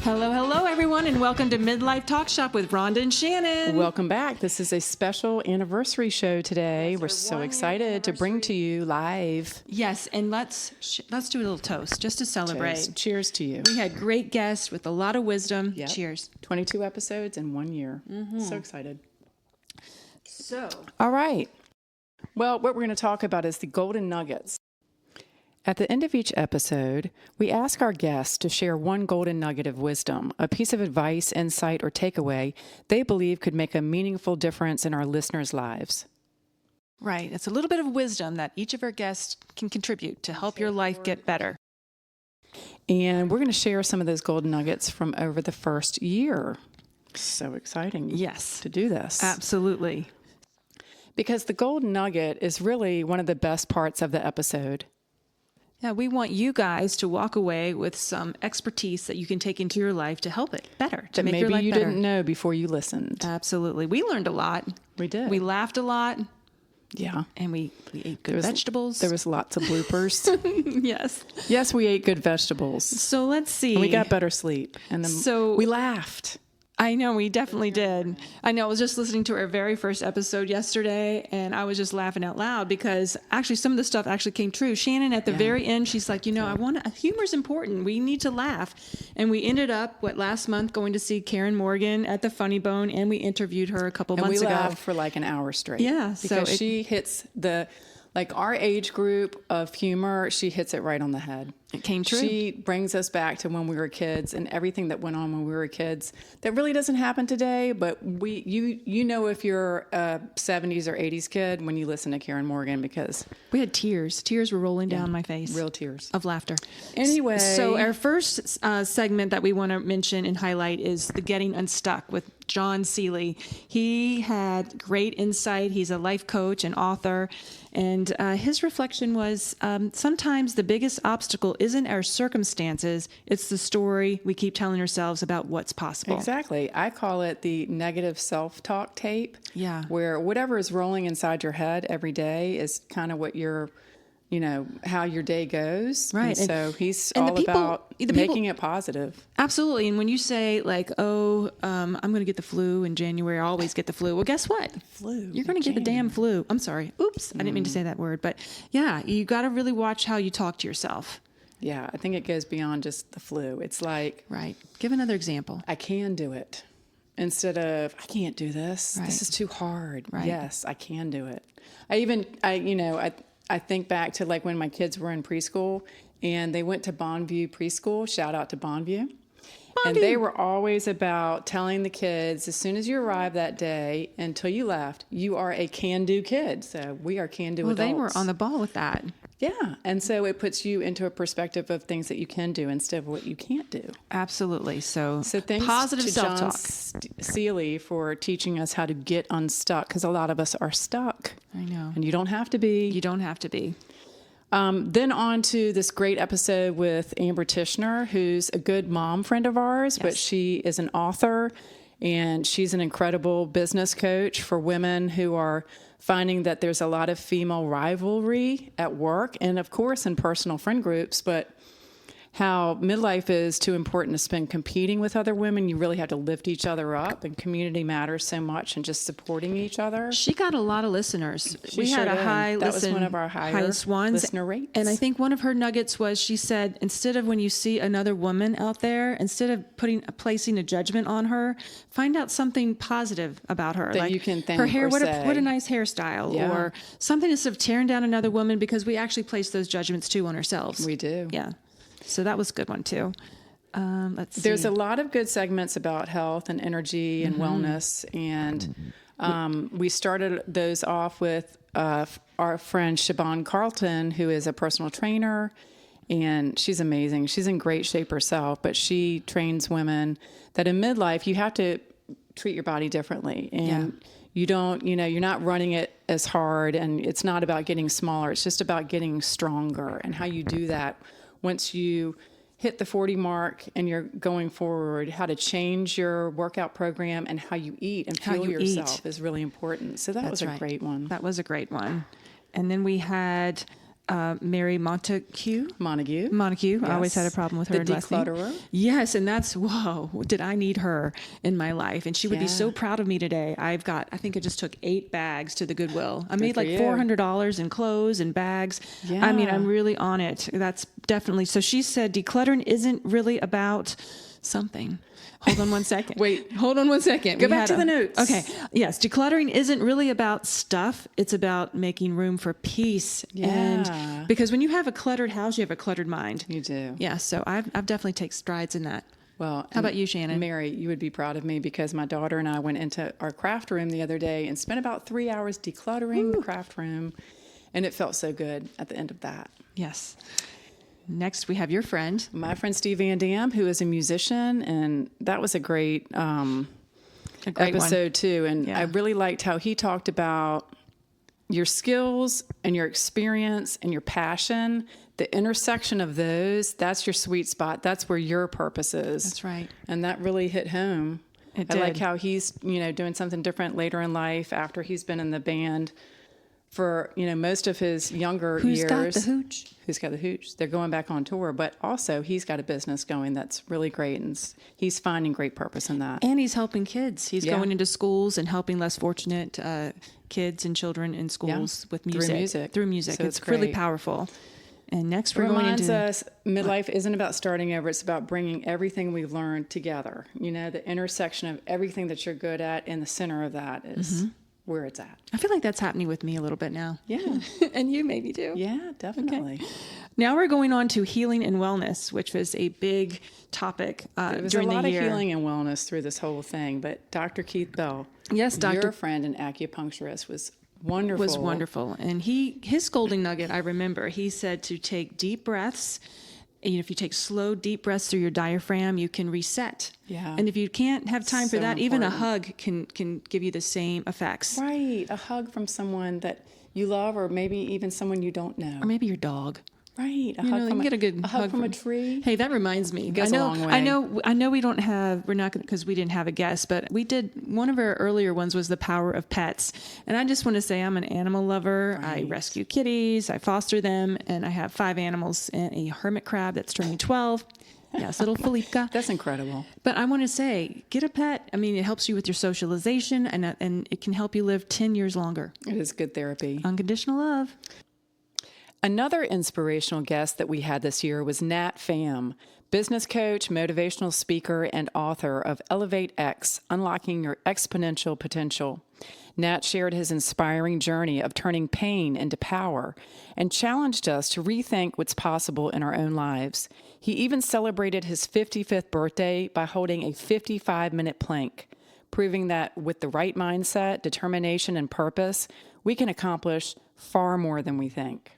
Hello, everyone, and welcome to Midlife Talkshop with Rhonda and Shannon. Welcome back. This is a special anniversary show today. We're so excited to bring to you live. Yes, and let's do a little toast just to celebrate. Toast. Cheers to you. We had great guests with a lot of wisdom. Yep. Cheers. 22 episodes in 1 year. So excited. All right. Well, what we're going to talk about is the golden nuggets. At the end of each episode, we ask our guests to share one golden nugget of wisdom, a piece of advice, insight, or takeaway they believe could make a meaningful difference in our listeners' lives. Right. It's a little bit of wisdom that each of our guests can contribute to help your life get better. And we're going to share some of those golden nuggets from over the first year. So exciting. Yes. To do this. Absolutely. Because the golden nugget is really one of the best parts of the episode. Yeah, we want you guys to walk away with some expertise that you can take into your life to help it better, to make your life better. Maybe you didn't know before you listened. Absolutely. We learned a lot. We did. We laughed a lot. Yeah. And we ate good vegetables. There was lots of bloopers. Yes. Yes, we ate good vegetables. So let's see. And we got better sleep. And then we laughed. I know, we definitely did. I know, I was just listening to our very first episode yesterday, and I was just laughing out loud because actually some of the stuff actually came true. Shannon, at the very end, she's like, humor's important. We need to laugh. And we ended up, last month going to see Karen Morgan at the Funny Bone, and we interviewed her a couple months ago. And we laughed for like an hour straight. Yeah. Because she hits our age group of humor, she hits it right on the head. It came true. She brings us back to when we were kids and everything that went on when we were kids. That really doesn't happen today, but you know if you're a 70s or 80s kid when you listen to Karen Morgan because... We had tears. Tears were rolling down my face. Real tears. Of laughter. Anyway. So our first segment that we want to mention and highlight is the Getting Unstuck with John Seeley. He had great insight. He's a life coach and author. And his reflection was sometimes the biggest obstacle isn't our circumstances, it's the story we keep telling ourselves about what's possible. Exactly. I call it the negative self-talk tape. Yeah. Where whatever is rolling inside your head every day is kind of what how your day goes. Right. And so he's all about making it positive. Absolutely. And when you say I'm going to get the flu in January, I always get the flu. Well, guess what? The flu. You're going to get the damn flu. I'm sorry. Oops. I didn't mean to say that word. But yeah, you got to really watch how you talk to yourself. Yeah. I think it goes beyond just the flu. It's like. Right. Give another example. I can do it. Instead of, I can't do this. Right. This is too hard. Right. Yes, I can do it. I think back to like when my kids were in preschool and they went to Bonneview Preschool. Shout out to Bonneview. And they were always about telling the kids, as soon as you arrived that day until you left, you are a can-do kid. So we are can-do adults. Well, they were on the ball with that. Yeah. And so it puts you into a perspective of things that you can do instead of what you can't do. Absolutely. So thanks positive to self-talk. John Seeley for teaching us how to get unstuck because a lot of us are stuck. I know. And you don't have to be. You don't have to be. Then on to this great episode with Amber Tishner, who's a good mom friend of ours, but she is an author and she's an incredible business coach for women who are finding that there's a lot of female rivalry at work and, of course, in personal friend groups, but how midlife is too important to spend competing with other women. You really have to lift each other up, and community matters so much, and just supporting each other. She got a lot of listeners. We had a high that was one of our highest ones, listener rates. And I think one of her nuggets was she said, instead of when you see another woman out there, instead of placing a judgment on her, find out something positive about her. That you can thank her hair, or what say. what a nice hairstyle, or something instead of tearing down another woman because we actually place those judgments too on ourselves. We do. Yeah. So that was a good one, too. Let's see. There's a lot of good segments about health and energy and wellness. And we started those off with our friend Siobhan Carlton, who is a personal trainer. And she's amazing. She's in great shape herself, but she trains women that in midlife, you have to treat your body differently. And you don't, you're not running it as hard. And it's not about getting smaller. It's just about getting stronger. And how you do that once you hit the 40 mark and you're going forward, how to change your workout program and how you eat and fuel yourself is really important. So that was a great one. That was a great one. And then we had Mary Montague. Montague. I always had a problem with her The last name. declutterer. Yes, and that's, whoa, did I need her in my life? And she would be so proud of me today. I think I just took 8 bags to the Goodwill. I made like $400 in clothes and bags. Yeah. I mean, I'm really on it. That's definitely, so she said decluttering isn't really about something. Hold on one second. Wait. Hold on one second. Go back to the notes. Okay. Yes. Decluttering isn't really about stuff. It's about making room for peace. Yeah. And because when you have a cluttered house, you have a cluttered mind. You do. Yeah. So I've definitely taken strides in that. Well, how about you, Shannon? Mary, you would be proud of me because my daughter and I went into our craft room the other day and spent about 3 hours decluttering the craft room. And it felt so good at the end of that. Yes. Next, we have your friend. My friend Steve Van Dam, who is a musician, and that was a great episode too. And I really liked how he talked about your skills and your experience and your passion. The intersection of those, that's your sweet spot. That's where your purpose is. That's right. And that really hit home. It did. I like how he's, doing something different later in life after he's been in the band for, most of his younger years. Who's got the hooch? Who's got the hooch? They're going back on tour, but also he's got a business going that's really great, and he's finding great purpose in that. And he's helping kids. He's going into schools and helping less fortunate kids and children in schools with music. Through music. So it's really powerful. And next we're going into... Reminds us, midlife isn't about starting over. It's about bringing everything we've learned together. The intersection of everything that you're good at, and the center of that is where it's at. I feel like that's happening with me a little bit now. Yeah. And you maybe too. Yeah, definitely. Okay. Now we're going on to healing and wellness, which was a big topic during the year. There was a lot of healing and wellness through this whole thing, but Dr. Keith Bell, yes, your friend and acupuncturist, was wonderful. And his golden nugget, I remember, he said to take deep breaths. If you take slow, deep breaths through your diaphragm, you can reset. Yeah. And if you can't have time for that, important. even a hug can give you the same effects. Right. A hug from someone that you love, or maybe even someone you don't know. Or maybe your dog. Right. A hug from a tree. Hey, that reminds me. It goes a long way. I know we're not because we didn't have a guest, but we did, one of our earlier ones was the power of pets. And I just want to say I'm an animal lover. Right. I rescue kitties, I foster them, and I have 5 animals and a hermit crab that's turning 12. Yes, little Filipka. That's incredible. But I want to say, get a pet. I mean, it helps you with your socialization, and it can help you live 10 years longer. It is good therapy. Unconditional love. Another inspirational guest that we had this year was Nat Pham, business coach, motivational speaker, and author of Elevate X, Unlocking Your Exponential Potential. Nat shared his inspiring journey of turning pain into power and challenged us to rethink what's possible in our own lives. He even celebrated his 55th birthday by holding a 55-minute plank, proving that with the right mindset, determination, and purpose, we can accomplish far more than we think.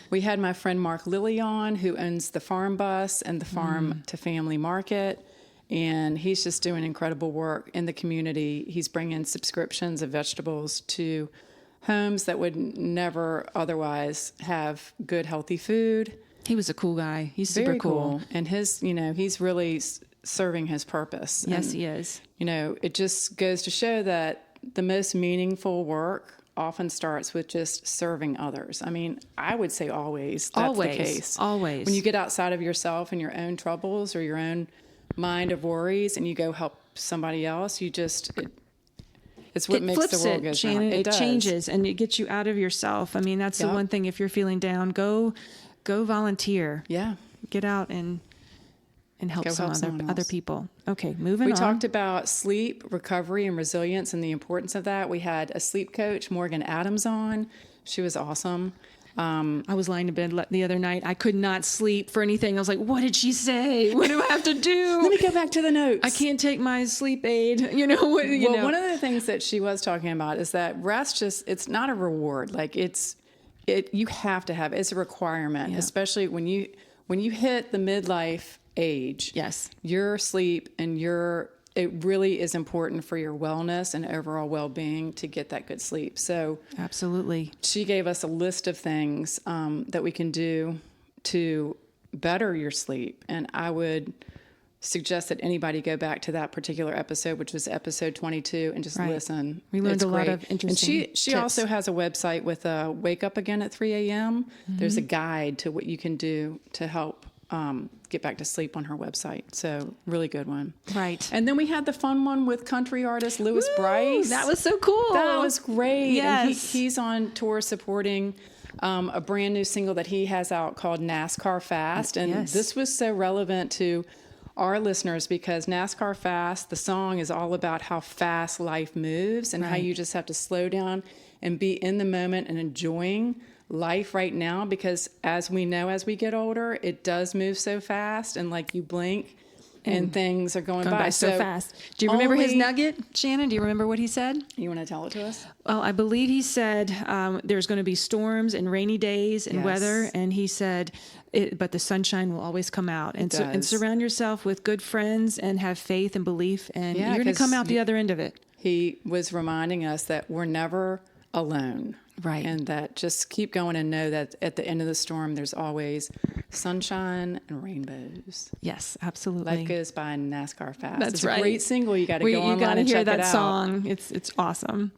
We had my friend Mark Lilly on, who owns the Farm Bus and the Farm to Family Market, and he's just doing incredible work in the community. He's bringing subscriptions of vegetables to homes that would never otherwise have good, healthy food. He was a cool guy. He's super Very cool. And he's really serving his purpose. Yes, and, he is. It just goes to show that the most meaningful work often starts with just serving others. I mean, I would say always that's the case. Always. When you get outside of yourself and your own troubles or your own mind of worries and you go help somebody else, it's what makes the world go Shannon. round. It does. changes, and it gets you out of yourself. I mean, that's the one thing. If you're feeling down, go volunteer. Yeah. Get out and help other people. Okay, moving on. We talked about sleep, recovery, and resilience and the importance of that. We had a sleep coach, Morgan Adams, on. She was awesome. I was lying in bed the other night. I could not sleep for anything. I was like, what did she say? What do I have to do? Let me go back to the notes. I can't take my sleep aid. One of the things that she was talking about is that rest it's not a reward. Like you have to have, it's a requirement, especially when you hit the midlife age. Yes. Your sleep and it really is important for your wellness and overall well-being to get that good sleep. So absolutely. She gave us a list of things that we can do to better your sleep. And I would suggest that anybody go back to that particular episode, which was episode 22, and just listen. We learned It's a lot great. of interesting And she tips. also has a website with a Wake Up Again at 3 a.m. There's a guide to what you can do to help get back to sleep on her website. So really good one. Right. And then we had the fun one with country artist Lewis Woo! Bryce. That was so cool. That was great. Yes. And he's on tour supporting a brand new single that he has out called NASCAR Fast. And Yes. this was so relevant to our listeners because NASCAR Fast, the song is all about how fast life moves and how Right. you just have to slow down and be in the moment and enjoying life right now, because as we know, as we get older, it does move so fast, and like you blink and things are going by so fast. Do you remember his only- nugget, Shannon? Do you remember what he said? You want to tell it to us? Well, I believe he said there's going to be storms and rainy days and Yes. weather, and he said, but the sunshine will always come out. And and does. surround yourself with good friends and have faith and belief, and Yeah, you're going to 'cause come out the other end of it. He was reminding us that we're never alone. Right. And that just keep going and know that at the end of the storm, there's always sunshine and rainbows. Yes, absolutely. Life Goes by NASCAR Fast. That's it's right. a great single. You got to go you online got to and hear check that it out. song. It's awesome.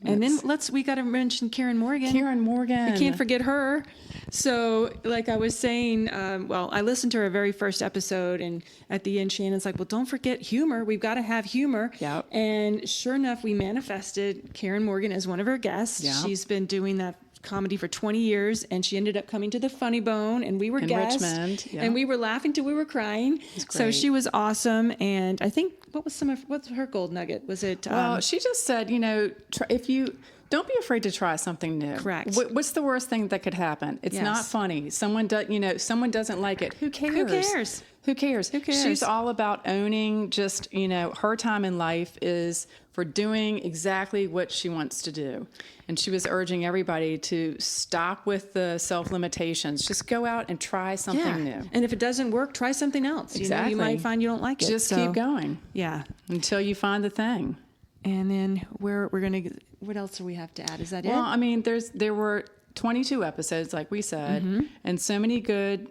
And then we got to mention Karen Morgan. Karen Morgan. We can't forget her. So, like I was saying, I listened to her very first episode, and at the end, Shannon's like, well, don't forget humor. We've got to have humor. Yep. And sure enough, we manifested Karen Morgan as one of our guests. Yep. She's been doing that comedy for 20 years, and she ended up coming to the Funny Bone, and we were In guests. Richmond, yeah. And we were laughing till we were crying. So great. she was awesome. And I think, what's her gold nugget? Was it? Well, she just said, don't be afraid to try something new. Correct. What's the worst thing that could happen? It's Yes. not funny. Someone doesn't like it. Who cares? Who cares? Who cares? Who cares? She's all about owning just, her time in life is for doing exactly what she wants to do. And she was urging everybody to stop with the self-limitations. Just go out and try something new. And if it doesn't work, try something else. Exactly. You might find you don't like it. Just keep going Yeah. until you find the thing. And then we're going to, what else do we have to add? Is that Well, it? I mean, there were 22 episodes, like we said, and so many good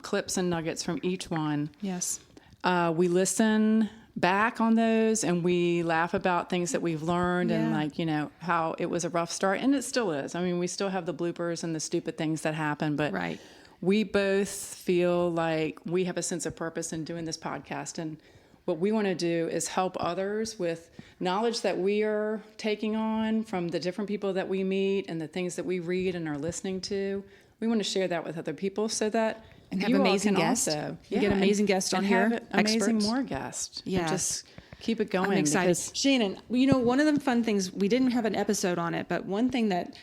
clips and nuggets from each one. Yes. We listen back on those and we laugh about things that we've learned and how it was a rough start, and it still is. I mean, we still have the bloopers and the stupid things that happen, but Right. we both feel like we have a sense of purpose in doing this podcast, and what we want to do is help others with knowledge that we are taking on from the different people that we meet and the things that we read and are listening to. We want to share that with other people so that And have you all amazing can guests. also You get amazing guests on and here, have amazing experts. more guests. And Yes. just keep it going. I'm excited. because- Shannon, one of the fun things, we didn't have an episode on it, but one thing that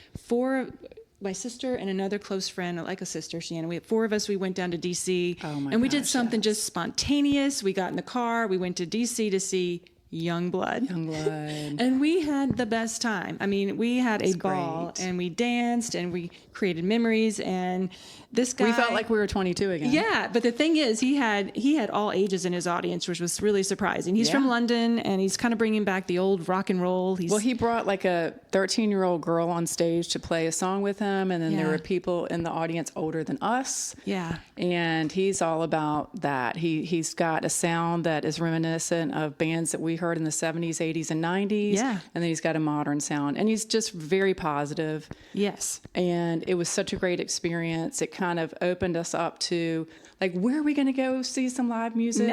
my sister and another close friend, like a sister, Shannon, we had 4 of us, we went down to D.C. Oh my and we did gosh, something yes. just spontaneous. We got in the car, we went to D.C. to see Youngblood. Youngblood. And we had the best time. I mean, we had a It's ball, great. and we danced, and we created memories, and this guy... We felt like we were 22 again. Yeah, but the thing is, he had all ages in his audience, which was really surprising. He's from Yeah. London, and he's kind of bringing back the old rock and roll. Well, he brought like a 13-year-old girl on stage to play a song with him, and then there Yeah. were people in the audience older than us. Yeah. And he's all about that. He's got a sound that is reminiscent of bands that we heard in the 70s, 80s, and 90s. Yeah. And then he's got a modern sound. And he's just very positive. Yes. And it was such a great experience. It kind of opened us up to, like, where are we going to go see some live music?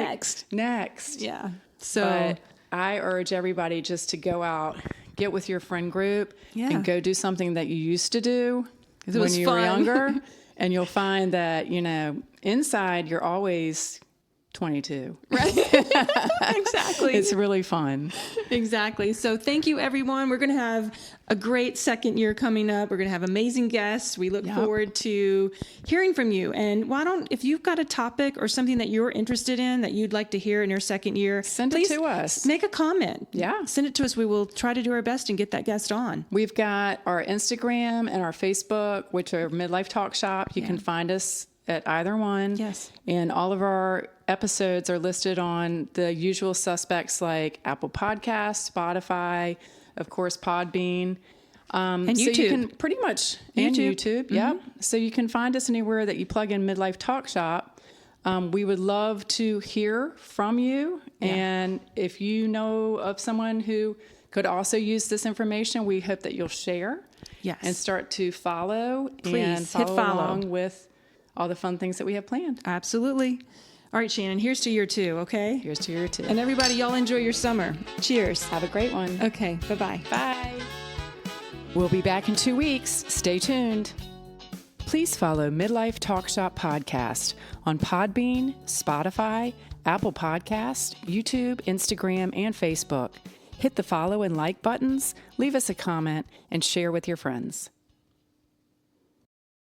Next. Yeah. So But I urge everybody just to go out, get with your friend group, Yeah. and go do something that you used to do it when was you were fun. younger. And you'll find that, inside you're always 22. exactly. It's really fun. Exactly. So thank you, everyone. We're going to have a great second year coming up. We're going to have amazing guests. We look Yep. forward to hearing from you. And if you've got a topic or something that you're interested in that you'd like to hear in your second year, Send it please to us. Make a comment. Yeah. Send it to us. We will try to do our best and get that guest on. We've got our Instagram and our Facebook, which are Midlife Talkshop. You can find us at either one. Yes. And all of our episodes are listed on the usual suspects like Apple Podcasts, Spotify, of course, Podbean. And So you YouTube. can pretty much, and YouTube. YouTube, yep. So you can find us anywhere that you plug in Midlife Talkshop. We would love to hear from you. Yeah. And if you know of someone who could also use this information, we hope that you'll share. Yes. And start to follow. Please, and hit follow. Along with all the fun things that we have planned. Absolutely. All right, Shannon, here's to year 2, okay? Here's to year 2. And everybody, y'all enjoy your summer. Cheers. Have a great one. Okay, bye-bye. Bye. We'll be back in 2 weeks. Stay tuned. Please follow Midlife Talkshop podcast on Podbean, Spotify, Apple Podcast, YouTube, Instagram, and Facebook. Hit the follow and like buttons, leave us a comment, and share with your friends.